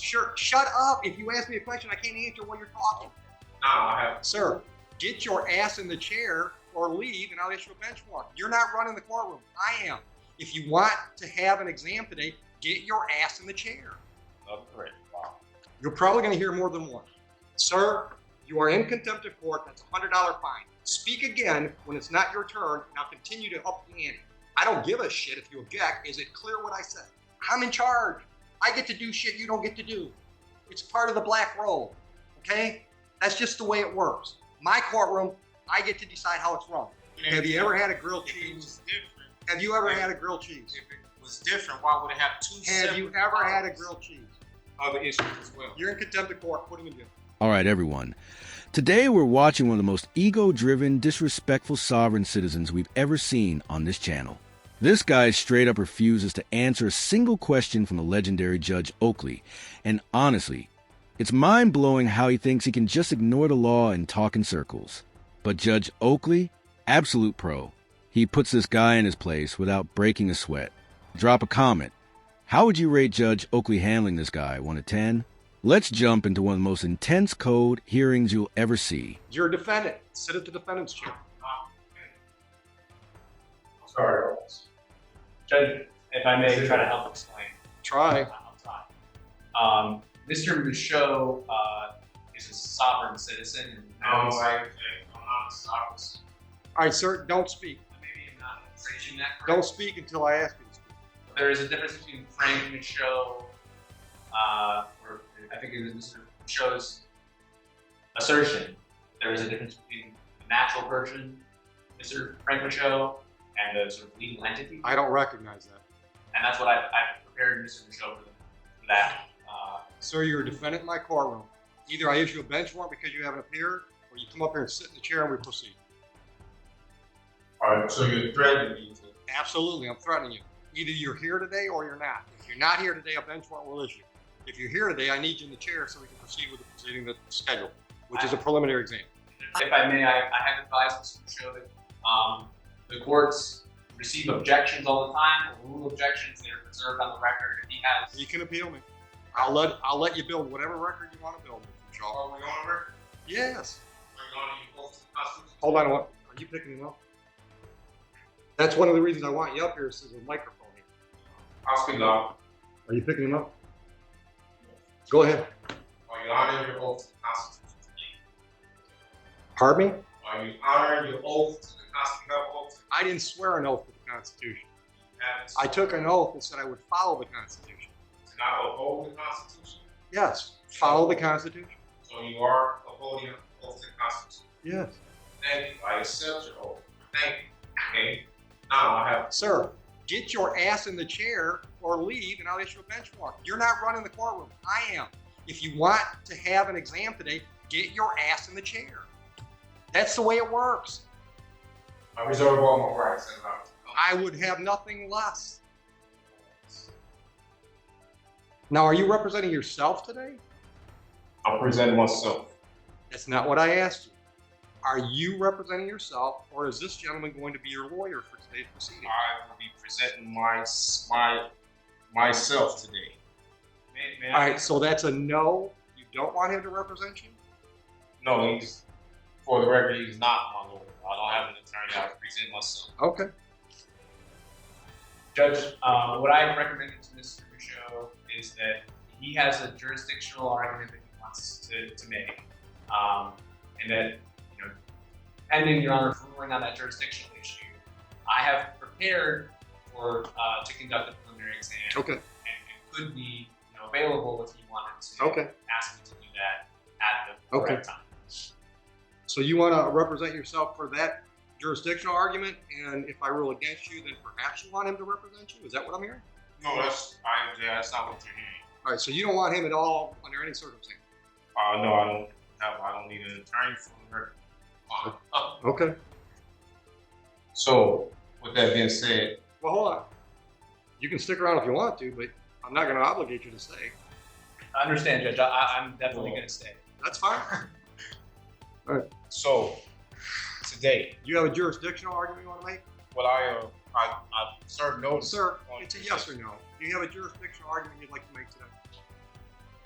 Sure, shut up. If you ask me a question, I can't answer while you're talking. No, I have. Sir, get your ass in the chair or leave and I'll issue a bench warrant. You're not running the courtroom. I am. If you want to have an exam today, get your ass in the chair. Oh, great. Wow. You're probably going to hear more than one. Sir, you are in contempt of court. That's a $100 fine. Speak again when it's not your turn, and I'll continue to up the ante. I don't give a shit if you object. Is it clear what I said? I'm in charge. I get to do shit you don't get to do. It's part of the black roll, okay? That's just the way it works. My courtroom, I get to decide how it's run. Have you ever had a grilled cheese? Have you ever had a grilled cheese? If it was different, why would it have two Have you ever had a grilled cheese? other issues as well? You're in contempt of court. Put him in jail. All right, everyone. Today we're watching one of the most ego-driven, disrespectful sovereign citizens we've ever seen on this channel. This guy straight up refuses to answer a single question from the legendary Judge Oakley. And honestly, it's mind-blowing how he thinks he can just ignore the law and talk in circles. But Judge Oakley, absolute pro. He puts this guy in his place without breaking a sweat. Drop a comment. How would you rate Judge Oakley handling this guy, 1 to 10? Let's jump into one of the most intense code hearings you'll ever see. You're a defendant. Sit at the defendant's chair. Sorry, Judge, if I may try to help explain. Try. I'll try. Mr. Michaud is a sovereign citizen. And I'm not a sovereign. All right, sir, don't speak. maybe I'm not phrasing that correctly. Don't speak until I ask you to speak. There is a difference between Frank Michaud, or I think it was Mr. Michaud's assertion. There is a difference between the natural person, Mr. Frank Michaud, and the sort of legal entity. I don't recognize that. And that's what I've prepared Mr. Michaud for that. Sir, you're a defendant in my courtroom. Either I issue a bench warrant because you haven't appeared, or you come up here and sit in the chair and we proceed. All right, so you're threatening me to. Absolutely, I'm threatening you. Either you're here today or you're not. If you're not here today, a bench warrant will issue. If you're here today, I need you in the chair so we can proceed with the proceeding that's scheduled, which is a preliminary exam. If I may, I have advised Mr. Michaud that the courts receive objections all the time, rule objections that are preserved on the record. If he has, You can appeal me. I'll let you build whatever record you want to build, Mr. Shaw. Are we on record? Yes. Are we on the oath to the Constitution? Hold on, what? Are you picking him up? That's one of the reasons I want you up here is there's a microphone here. I'll speak loud. Are you picking him up? Go ahead. Are you honoring your oath to the Constitution today? Pardon me? Are you honoring your oath to the Constitution? I didn't swear an oath to the Constitution. Haven't I took an oath and said I would follow the Constitution. to not uphold the Constitution. Yes, follow the Constitution. So you are upholding your oath to the Constitution. Yes. Thank you. I accept your oath. Thank you. Okay. Now I have. Sir, get your ass in the chair or leave and I'll issue a bench warrant. You're not running the courtroom. I am. If you want to have an exam today, get your ass in the chair. That's the way it works. I reserve all my rights. And I would have nothing less. Now, are you representing yourself today? I'll present myself. That's not what I asked you. Are you representing yourself, or is this gentleman going to be your lawyer for today's proceeding? I will be presenting myself today. may All right, so that's a no. You don't want him to represent you? No, he's, for the record, he's not my lawyer. I don't have an attorney. I present myself. Okay. Judge, what I recommended to Mr. Michaud is that he has a jurisdictional argument that he wants to make, and that, pending Your Honor's ruling on that jurisdictional issue, I have prepared to conduct a preliminary exam. Okay. And could be available if he wanted to Okay. ask me to do that at the correct time. So you want to represent yourself for that jurisdictional argument, and if I rule against you, then perhaps you want him to represent you? Is that what I'm hearing? No, that's not what you're hearing. All right, so you don't want him at all under any circumstance? No, I don't need an attorney for the record. Okay. So, with that being said, Well, hold on. You can stick around if you want to, but I'm not going to obligate you to stay. I understand, Judge. I'm definitely going to stay. That's fine. so today, You have a jurisdictional argument you want to make? what I served notice. Sir, it's a yes or no. Do you have a jurisdictional argument you'd like to make today?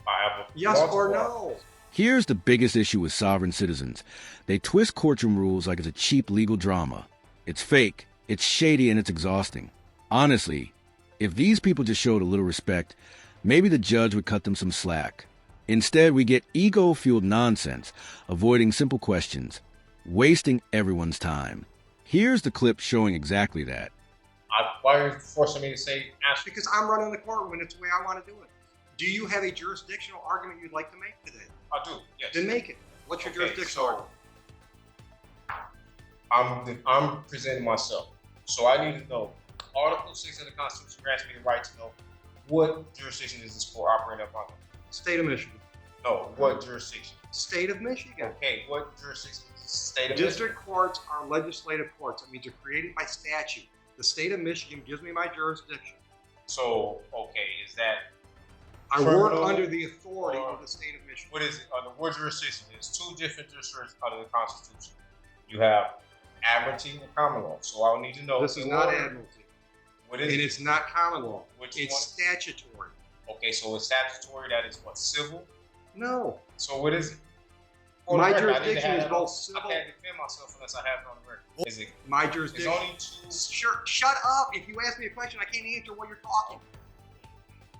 I have Yes or multiple- no? Here's the biggest issue with sovereign citizens. They twist courtroom rules like it's a cheap legal drama. It's fake, it's shady, and it's exhausting. Honestly, if these people just showed a little respect, maybe the judge would cut them some slack. Instead, we get ego-fueled nonsense, avoiding simple questions, wasting everyone's time. Here's the clip showing exactly that. Why are you forcing me to say ask? Because I'm running the courtroom and it's the way I want to do it. Do you have a jurisdictional argument you'd like to make today? I do. Yes. Then make it. What's your Okay, jurisdictional so argument? I'm presenting myself. So I need to know. Article 6 of the Constitution grants me the right to know what jurisdiction is this court operating upon. State of Michigan. No, what jurisdiction? State of Michigan. Okay, what jurisdiction is the state of District courts are legislative courts. That means they're created by statute. The state of Michigan gives me my jurisdiction. So, okay, is that I work criminal under the authority or- of the state of Michigan. what is it? Under what jurisdiction? There's two different jurisdictions under the Constitution. You have admiralty and common law. So I'll need to know. This is in not order- admiralty. What And is it? it's not common law. Which It's one? statutory. Okay, so it's statutory. That is what, civil? No. So what is it? My For the record, I need to jurisdiction have is that both on- civil. I can't defend myself unless I have it on the record. Is it? My It's jurisdiction. only two. Sure, shut up. If you ask me a question, I can't answer while you're talking.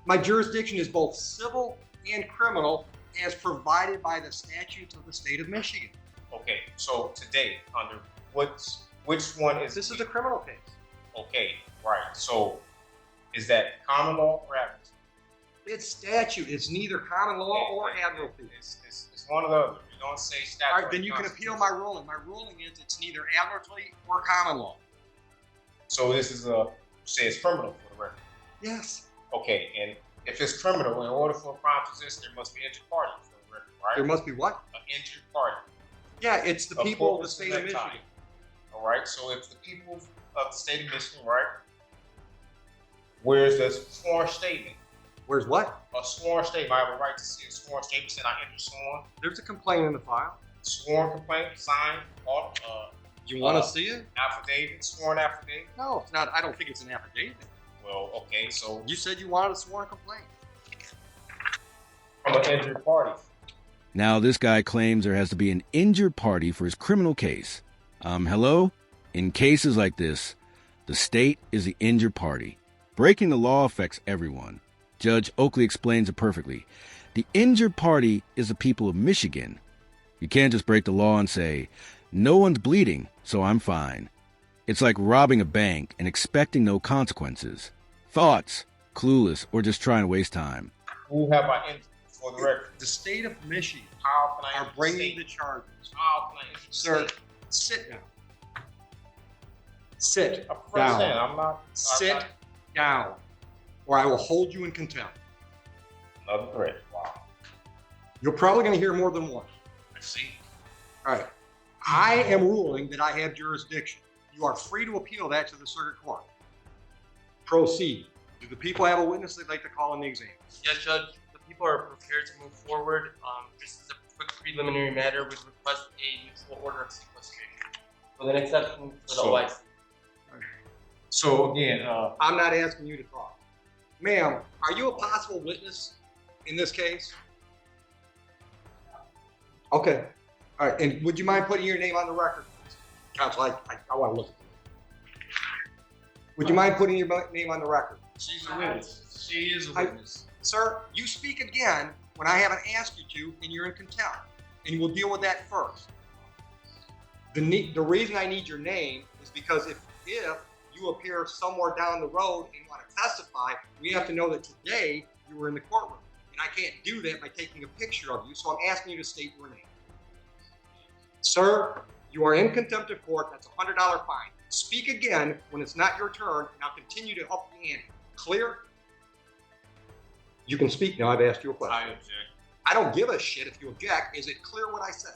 My jurisdiction is both civil and criminal as provided by the statutes of the state of Michigan. Okay, so today under which one is This is a criminal case. okay? Right. So is that common law or admiralty? It's statute. It's neither common law or admiralty. It's one or the other. You don't say statute. All right, then you can appeal my ruling. My ruling is it's neither admiralty or common law. So this is say it's criminal for the record. Yes. Okay, and if it's criminal, in order for a crime to exist, there must be an injured party for the record, right? There must be what? An injured party. Yeah, it's the A people of the corpus state of electi. Michigan. All right. So if the people of the state of Michigan, right? Where's the sworn statement? Where's what? A sworn statement. I have a right to see a sworn statement saying I enter sworn. There's a complaint in the file. Sworn complaint, signed, You want to see it? affidavit, sworn affidavit. No, it's not. I don't think it's an affidavit. Well, okay, so You said you wanted a sworn complaint. from an injured party. Now, this guy claims there has to be an injured party for his criminal case. Hello? In cases like this, the state is the injured party. Breaking the law affects everyone. Judge Oakley explains it perfectly. The injured party is the people of Michigan. You can't just break the law and say, no one's bleeding, so I'm fine. It's like robbing a bank and expecting no consequences. Thoughts? Clueless or just trying to waste time. Who have I injured for the record? The state of Michigan How can I are injure bringing the the state? charges. How can I injure the Sir, state? sit down. Sit I'm first saying, down. I'm not. Sit down, or I will hold you in contempt. Another threat. Wow. You're probably going to hear more than one. I see. All right. I am ruling that I have jurisdiction. You are free to appeal that to the circuit court. Proceed. Do the people have a witness they'd like to call in the exam? Yes, Judge. The people are prepared to move forward. This is a quick preliminary matter. We request a mutual order of sequestration with an exception for the So- OIC. So again, I'm not asking you to talk. Ma'am, are you a possible witness in this case? Okay. All right. And would you mind putting your name on the record, please? Counsel, I want to look at you. Would you mind putting your name on the record? She's a witness. She is a I- witness. Sir, you speak again when I haven't asked you to, and you're in contempt. And we'll deal with that first. The reason I need your name is because if you appear somewhere down the road and want to testify, we have to know that today you were in the courtroom. And I can't do that by taking a picture of you, so I'm asking you to state your name. Sir, you are in contempt of court. That's a $100 fine. Speak again when it's not your turn, and I'll continue to up the ante. Clear? You can speak now. I've asked you a question. I object. I don't give a shit if you object. Is it clear what I said?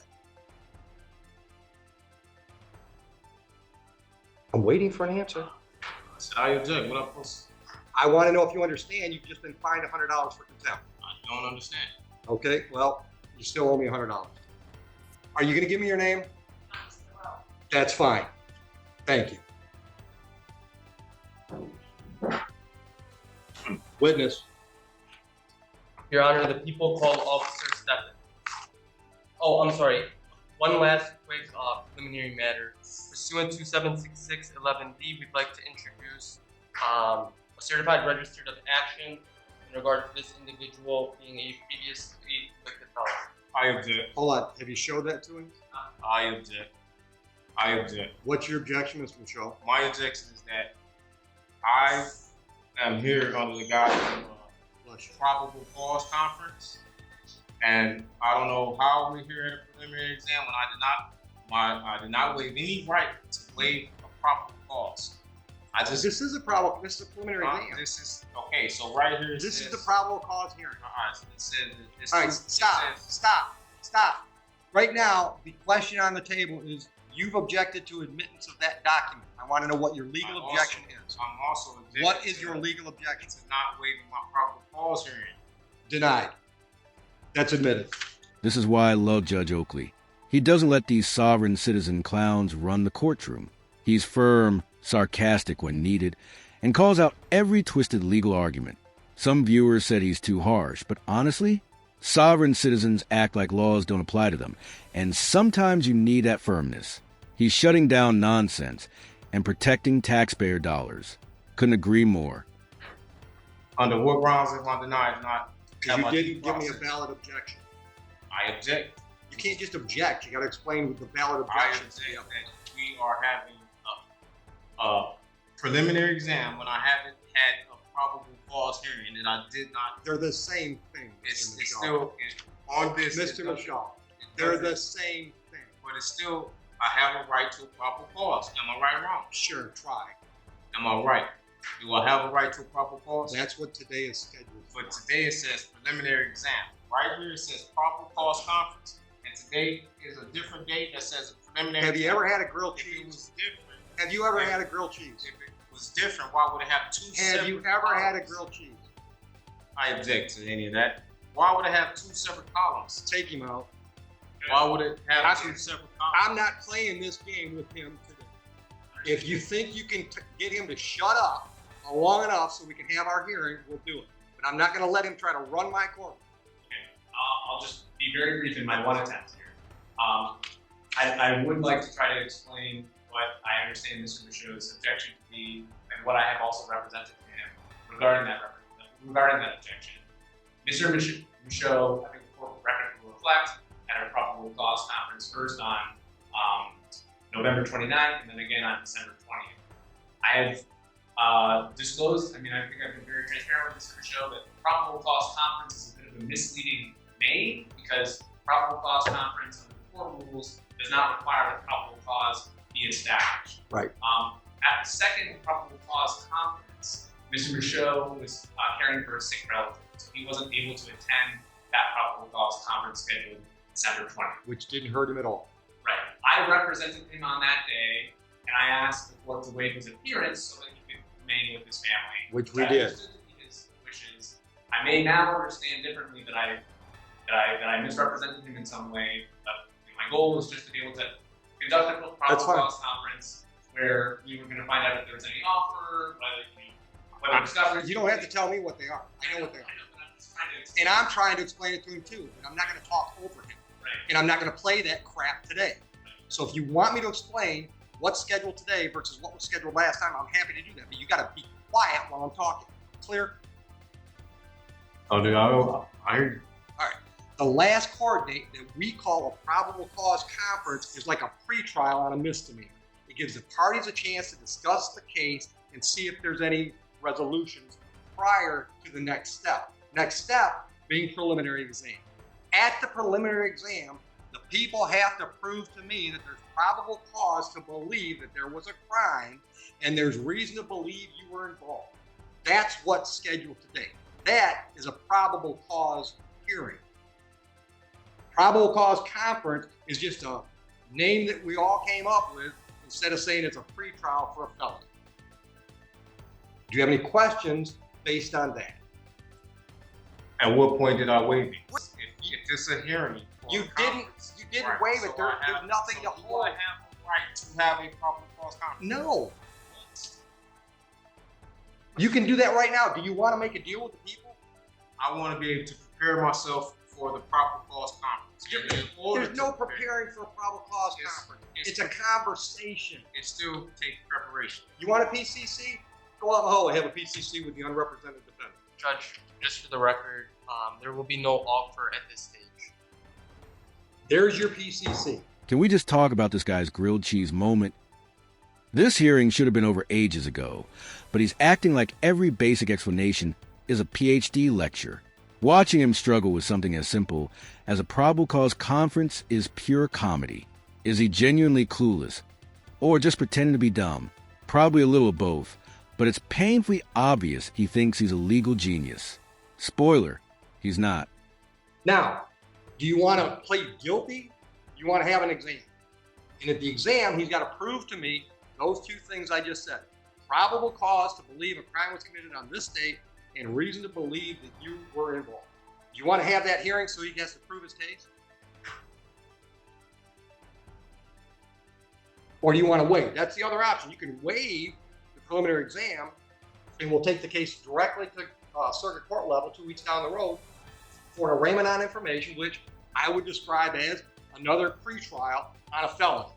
I'm waiting for an answer. I said I object. What I'm supposed to? I want to know if you understand you've just been fined $100 for contempt. I don't understand. Okay, well, you still owe me $100. Are you going to give me your name? That's fine. Thank you. Witness. Your Honor, the people called Officer Stephan. Oh, I'm sorry. One last quick preliminary matter. Pursuant to 76611D, we'd like to introduce a certified register of action in regard to this individual being a previously convicted felon. I object. Hold on. Have you showed that to him? I object. I object. What's your objection, Mr. Michaud? My objection is that I am here under the guise of a probable cause conference, and I don't know how we're here at a preliminary exam when I did not waive any right to waive a probable cause. This is a probable. This is a preliminary exam. This is okay. So right here, This is the probable cause hearing. All right. It says. All right, stop. Right now, the question on the table is you've objected to admittance of that document. I want to know what your legal objection is. I'm also objecting. What is your legal objection? To not waiving my probable cause hearing. Denied. That's admitted. This is why I love Judge Oakley. He doesn't let these sovereign citizen clowns run the courtroom. He's firm, sarcastic when needed, and calls out every twisted legal argument. Some viewers said he's too harsh, but honestly, sovereign citizens act like laws don't apply to them, and sometimes you need that firmness. He's shutting down nonsense and protecting taxpayer dollars. Couldn't agree more. Under what grounds am I denied not? Because you didn't give me a valid objection. I object. You can't just object. You got to explain what the valid I objection object that we are having a preliminary exam when I haven't had a probable cause hearing, and I did not. They're the same thing. It's still on this. Mr. Michaud. They're the same thing. But it's still, I have a right to a probable cause. Am I right or wrong? Sure, try. Am I right? Do I have a right to a probable cause? That's what today is scheduled for. But today it says preliminary exam. Right here it says probable cause conference. And today is a different date that says a preliminary Have you exam. ever had a grilled If it cheese? was different, Have you ever had a grilled cheese? if it was different, why would it have two separate Have you ever had a columns? grilled cheese? I object to any of that. Why would it have two separate columns? Take him out. Why would it have I'm- two separate columns? I'm not playing this game with him today. If you think you can get him to shut up long enough so we can have our hearing, we'll do it. But I'm not going to let him try to run my court. Okay. I'll just be very brief in my one attempt here. I would like to try to explain what I understand Mr. Michaud's objection to be, and what I have also represented to him regarding that objection. Mr. Michaud, I think the court record will reflect, at a probable cause conference first on November 29th and then again on December 20th. I have disclosed, I think I've been very transparent with Mr. Michaud that the probable cause conference is a bit of a misleading name because probable cause conference under the court rules does not require that probable cause be established. Right. At the second probable cause conference, Mr. Michaud was caring for a sick relative, so he wasn't able to attend that probable cause conference scheduled December 20th. Which didn't hurt him at all. Right. I represented him on that day, and I asked the court to waive his appearance so that he could remain with his family. Which we I did. understood to be his wishes. I may now understand differently that I misrepresented him in some way. But my goal was just to be able to conduct a That's probable fine. cause conference where we were going to find out if there was any offer, whether discovery. You don't have to tell me what they are. I know what they are. But I'm just trying to explain. And I'm trying to explain it to him too. And I'm not going to talk over him. Right. And I'm not going to play that crap today. So if you want me to explain what's scheduled today versus what was scheduled last time, I'm happy to do that. But you got to be quiet while I'm talking. Clear? Oh, dude, I hear you. The last court date that we call a probable cause conference is like a pre-trial on a misdemeanor. It gives the parties a chance to discuss the case and see if there's any resolutions prior to the next step. Next step being preliminary exam. At the preliminary exam, the people have to prove to me that there's probable cause to believe that there was a crime and there's reason to believe you were involved. That's what's scheduled today. That is a probable cause hearing. Probable cause conference is just a name that we all came up with instead of saying it's a pretrial for a felony. Do you have any questions based on that? At what point did I waive it? If it's a hearing. for You a didn't conference, waive it. so There's I have- nothing so to do hold. I have a right to have a probable cause conference? No. You can do that right now. Do you want to make a deal with the people? I want to be able to prepare myself for the proper cause conference. And in order There's no to prepare, preparing for a probable cause conference. It's a conversation. it still takes preparation. You want a PCC? Go out in the hall and have a PCC with the unrepresented defendant. Judge, just for the record, there will be no offer at this stage. There's your PCC. Can we just talk about this guy's grilled cheese moment? This hearing should have been over ages ago, but he's acting like every basic explanation is a PhD lecture. Watching him struggle with something as simple as a probable cause conference is pure comedy. Is he genuinely clueless? Or just pretending to be dumb? Probably a little of both, but it's painfully obvious he thinks he's a legal genius. Spoiler, he's not. Now, do you want to plead guilty? You want to have an exam. And at the exam, he's got to prove to me those two things I just said. Probable cause to believe a crime was committed on this date and reason to believe that you were involved. Do you want to have that hearing so he has to prove his case? Or do you want to waive? That's the other option. You can waive the preliminary exam and we'll take the case directly to circuit court level 2 weeks down the road for an arraignment on information, which I would describe as another pretrial on a felony,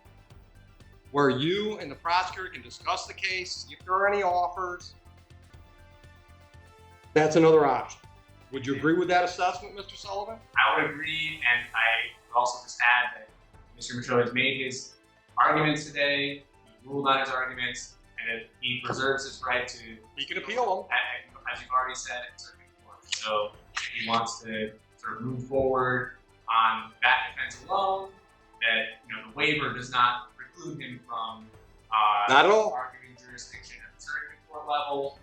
where you and the prosecutor can discuss the case, see if there are any offers. That's another option. Would you agree with that assessment, Mr. Sullivan? I would agree, and I would also just add that Mr. Michaud has made his arguments today, he ruled on his arguments, and that he preserves his right to... He can appeal them. As you've already said, in circuit court. So if he wants to sort of move forward on that defense alone, that the waiver does not preclude him from Not at all. arguing jurisdiction at the circuit court level.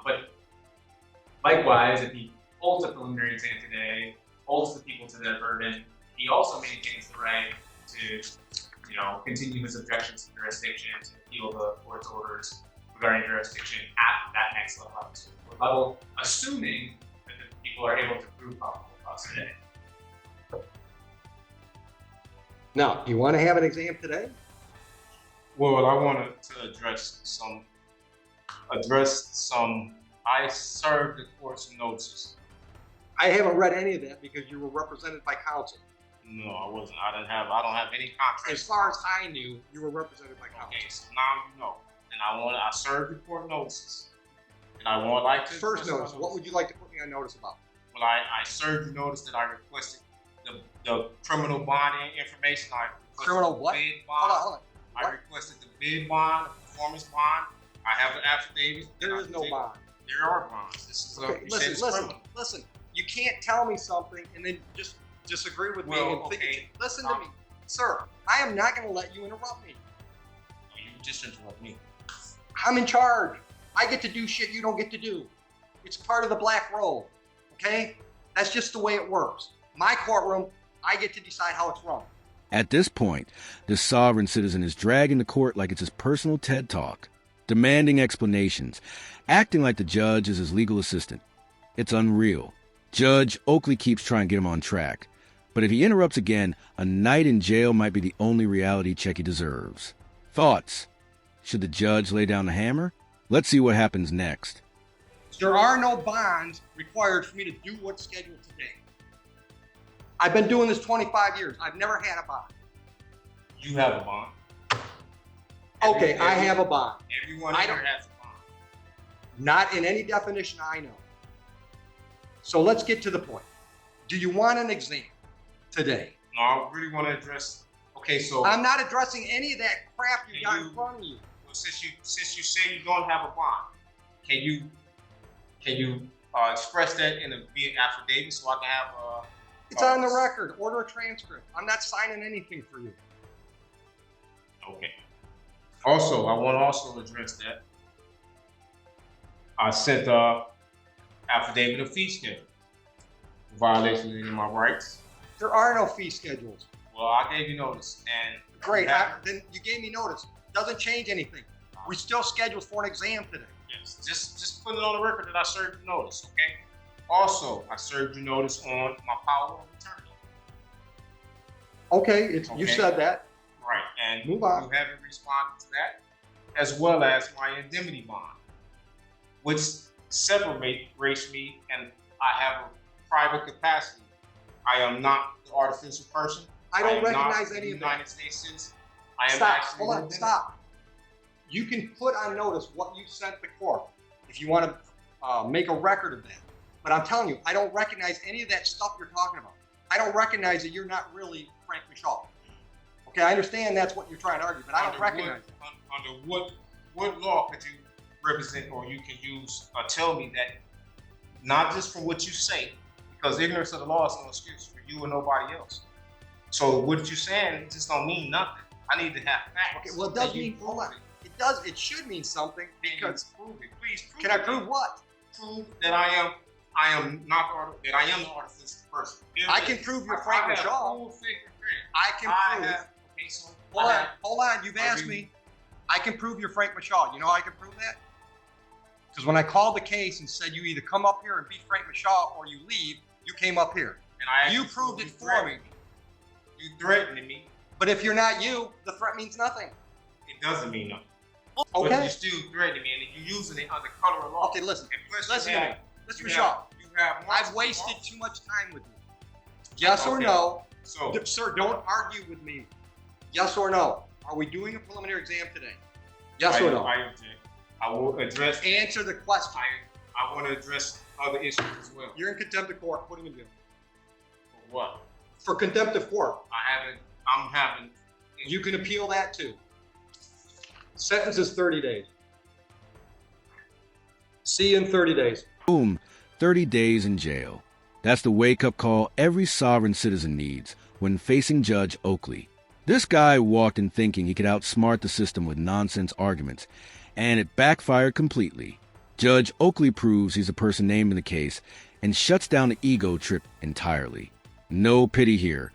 But likewise, if he holds a preliminary exam today, holds the people to their burden, he also maintains the right to continue his objections to jurisdiction, to appeal the court's orders regarding jurisdiction at that next level, at the circuit court level, assuming that the people are able to prove probable cause today. Now, do you want to have an exam today? Well, I wanted to address some. I served the court some notices. I haven't read any of that because you were represented by counsel. No, I wasn't. I don't have any contract. As far as I knew, you were represented by counsel. Okay, so now you know. And I served the court notices. And I would like to... First notice, what would you like to put me on notice about? Well, I served the notice that I requested the criminal bonding information. I requested Criminal what? The bid bond. Hold on. I What? requested the bid bond, the performance bond. I have an affidavit. There is no bond. There are bonds. This is Okay, you said it's criminal. listen. You can't tell me something and then just disagree with me. Well, And think okay. listen to me, sir. I am not going to let you interrupt me. You just interrupt me. I'm in charge. I get to do shit you don't get to do. It's part of the black robe, okay? That's just the way it works. My courtroom, I get to decide how it's run. At this point, this sovereign citizen is dragging the court like it's his personal TED Talk, demanding explanations, acting like the judge is his legal assistant. It's unreal. Judge Oakley keeps trying to get him on track, but if he interrupts again, a night in jail might be the only reality check he deserves. Thoughts? Should the judge lay down the hammer? Let's see what happens next. There are no bonds required for me to do what's scheduled today. I've been doing this 25 years. I've never had a bond. You have a bond. Okay, I have a bond. Everyone I here don't- has a bond. Not in any definition I know. So let's get to the point. Do you want an exam today? No, I really want to address. Okay, so I'm not addressing any of that crap you Can got you- in front of you. well, since you say you don't have a bond, can you express that in a via affidavit so I can have It's on the record. Order a transcript. I'm not signing anything for you. Okay. Also, I want to also address that. I sent a affidavit of fee schedule. Violation of any of my rights. There are no fee schedules. Well, I gave you notice, and Great. you have- Then you gave me notice. Doesn't change anything. We still scheduled for an exam today. yes, just put it on the record that I served you notice, okay? Also, I served you notice on my power of attorney. Okay, you Okay. said that. Right, and Move on. you haven't responded to that, as well as my indemnity bond, which separates me, and I have a private capacity. I am not the artificial person. I don't am recognize not any the of that. United States citizen. I am Stop. actually Hold on. living- Stop. You can put on notice what you sent the court if you want to make a record of that. But I'm telling you, I don't recognize any of that stuff you're talking about. I don't recognize that you're not really Frank Michaud. Okay, I understand that's what you're trying to argue, but I don't Under recognize it. Under what law could you represent or you can use or tell me that not just from what you say, because ignorance of the law is no excuse for you or nobody else. So what you're saying just don't mean nothing. I need to have facts. Okay, well, it does And you mean, hold on. prove It does, it should mean something because, prove it. Please prove can I it. prove what? Prove that I am not that I am the artificial person. I can prove you're Frank I have Michaud. full fingerprint. I can prove. Okay, so Hold on, you've asked me. I can prove you're Frank Michaud. You know how I can prove that? Because when I called the case and said you either come up here and be Frank Michaud or you leave, you came up here. And You proved it for me. You threatened me. But if you're not you, the threat means nothing. It doesn't mean nothing. But Okay? you're still threatening me, and if you're using it under color of law. Okay, listen. And plus Listen you to me. have- Mr. you Michaud, have- you have I've multiple wasted laws. too much time with you. Yes or Okay. no? So Sir, don't argue with me. Yes or no? Are we doing a preliminary exam today? Yes or no? I object. I will address. Answer the question. I want to address other issues as well. You're in contempt of court. Put him in jail. For what? For contempt of court. I'm having. You can appeal that too. Sentence is 30 days. See you in 30 days. Boom, 30 days in jail. That's the wake-up call every sovereign citizen needs when facing Judge Oakley. This guy walked in thinking he could outsmart the system with nonsense arguments, and it backfired completely. Judge Oakley proves he's a person named in the case and shuts down the ego trip entirely. No pity here.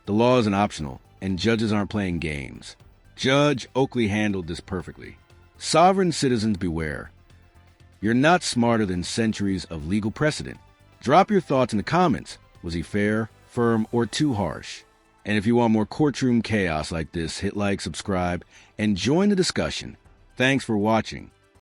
The law isn't optional, and judges aren't playing games. Judge Oakley handled this perfectly. Sovereign citizens beware. You're not smarter than centuries of legal precedent. Drop your thoughts in the comments. Was he fair, firm, or too harsh? And if you want more courtroom chaos like this, hit like, subscribe, and join the discussion. Thanks for watching.